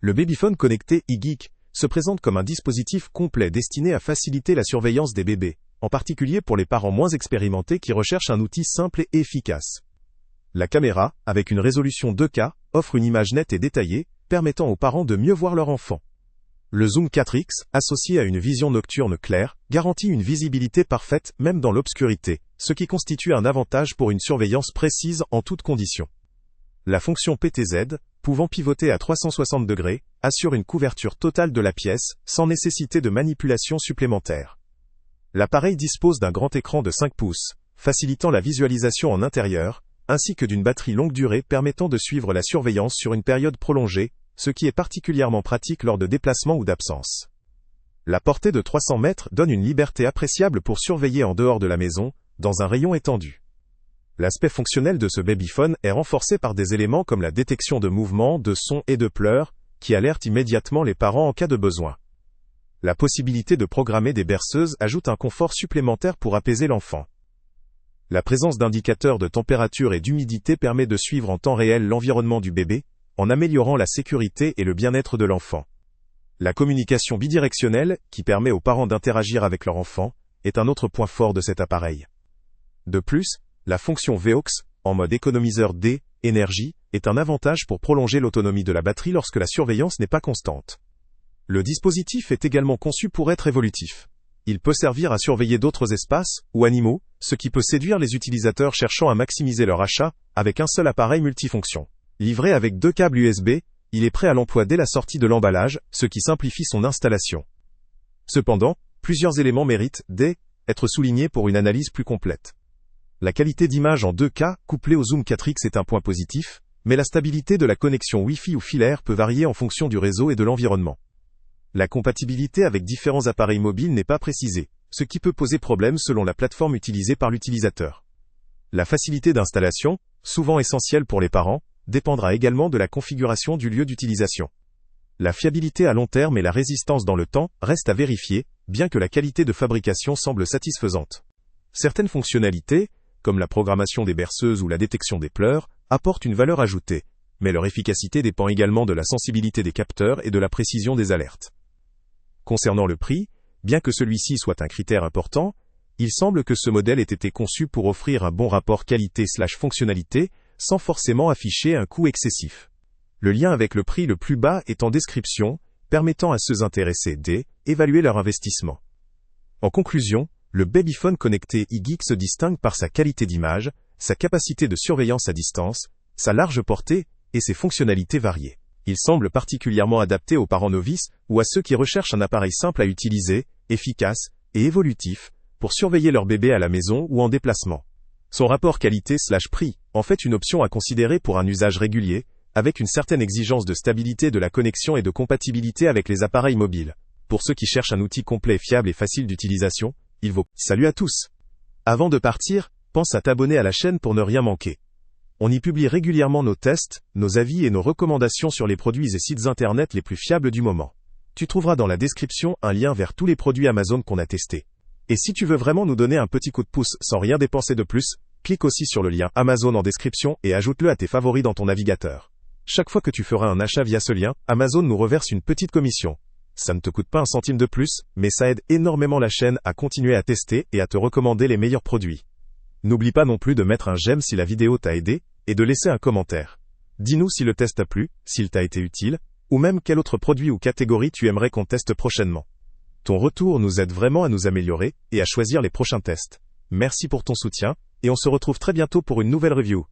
Le babyphone connecté iGeek se présente comme un dispositif complet destiné à faciliter la surveillance des bébés, en particulier pour les parents moins expérimentés qui recherchent un outil simple et efficace. La caméra, avec une résolution 2K, offre une image nette et détaillée, permettant aux parents de mieux voir leur enfant. Le zoom 4X, associé à une vision nocturne claire, garantit une visibilité parfaite même dans l'obscurité, ce qui constitue un avantage pour une surveillance précise en toutes conditions. La fonction PTZ, pouvant pivoter à 360 degrés, assure une couverture totale de la pièce, sans nécessité de manipulation supplémentaire. L'appareil dispose d'un grand écran de 5 pouces, facilitant la visualisation en intérieur, ainsi que d'une batterie longue durée permettant de suivre la surveillance sur une période prolongée, ce qui est particulièrement pratique lors de déplacements ou d'absence. La portée de 300 mètres donne une liberté appréciable pour surveiller en dehors de la maison, dans un rayon étendu. L'aspect fonctionnel de ce babyphone est renforcé par des éléments comme la détection de mouvements, de sons et de pleurs, qui alertent immédiatement les parents en cas de besoin. La possibilité de programmer des berceuses ajoute un confort supplémentaire pour apaiser l'enfant. La présence d'indicateurs de température et d'humidité permet de suivre en temps réel l'environnement du bébé, en améliorant la sécurité et le bien-être de l'enfant. La communication bidirectionnelle, qui permet aux parents d'interagir avec leur enfant, est un autre point fort de cet appareil. De plus, la fonction VAUX, en mode économiseur d'énergie, est un avantage pour prolonger l'autonomie de la batterie lorsque la surveillance n'est pas constante. Le dispositif est également conçu pour être évolutif. Il peut servir à surveiller d'autres espaces ou animaux, ce qui peut séduire les utilisateurs cherchant à maximiser leur achat avec un seul appareil multifonction. Livré avec 2 câbles USB, il est prêt à l'emploi dès la sortie de l'emballage, ce qui simplifie son installation. Cependant, plusieurs éléments méritent d'être soulignés pour une analyse plus complète. La qualité d'image en 2K, couplée au zoom 4X est un point positif, mais la stabilité de la connexion Wi-Fi ou filaire peut varier en fonction du réseau et de l'environnement. La compatibilité avec différents appareils mobiles n'est pas précisée, ce qui peut poser problème selon la plateforme utilisée par l'utilisateur. La facilité d'installation, souvent essentielle pour les parents, dépendra également de la configuration du lieu d'utilisation. La fiabilité à long terme et la résistance dans le temps restent à vérifier, bien que la qualité de fabrication semble satisfaisante. Certaines fonctionnalités, comme la programmation des berceuses ou la détection des pleurs, apportent une valeur ajoutée, mais leur efficacité dépend également de la sensibilité des capteurs et de la précision des alertes. Concernant le prix, bien que celui-ci soit un critère important, il semble que ce modèle ait été conçu pour offrir un bon rapport qualité/fonctionnalité, sans forcément afficher un coût excessif. Le lien avec le prix le plus bas est en description, permettant à ceux intéressés d'évaluer leur investissement. En conclusion, le babyphone connecté iGeek se distingue par sa qualité d'image, sa capacité de surveillance à distance, sa large portée et ses fonctionnalités variées. Il semble particulièrement adapté aux parents novices ou à ceux qui recherchent un appareil simple à utiliser, efficace et évolutif, pour surveiller leur bébé à la maison ou en déplacement. Son rapport qualité/prix en fait une option à considérer pour un usage régulier, avec une certaine exigence de stabilité de la connexion et de compatibilité avec les appareils mobiles. Pour ceux qui cherchent un outil complet, fiable et facile d'utilisation, il vaut. Salut à tous! Avant de partir, pense à t'abonner à la chaîne pour ne rien manquer. On y publie régulièrement nos tests, nos avis et nos recommandations sur les produits et sites internet les plus fiables du moment. Tu trouveras dans la description un lien vers tous les produits Amazon qu'on a testés. Et si tu veux vraiment nous donner un petit coup de pouce sans rien dépenser de plus, clique aussi sur le lien Amazon en description et ajoute-le à tes favoris dans ton navigateur. Chaque fois que tu feras un achat via ce lien, Amazon nous reverse une petite commission. Ça ne te coûte pas un centime de plus, mais ça aide énormément la chaîne à continuer à tester et à te recommander les meilleurs produits. N'oublie pas non plus de mettre un j'aime si la vidéo t'a aidé, et de laisser un commentaire. Dis-nous si le test t'a plu, s'il t'a été utile, ou même quel autre produit ou catégorie tu aimerais qu'on teste prochainement. Ton retour nous aide vraiment à nous améliorer et à choisir les prochains tests. Merci pour ton soutien, et on se retrouve très bientôt pour une nouvelle review.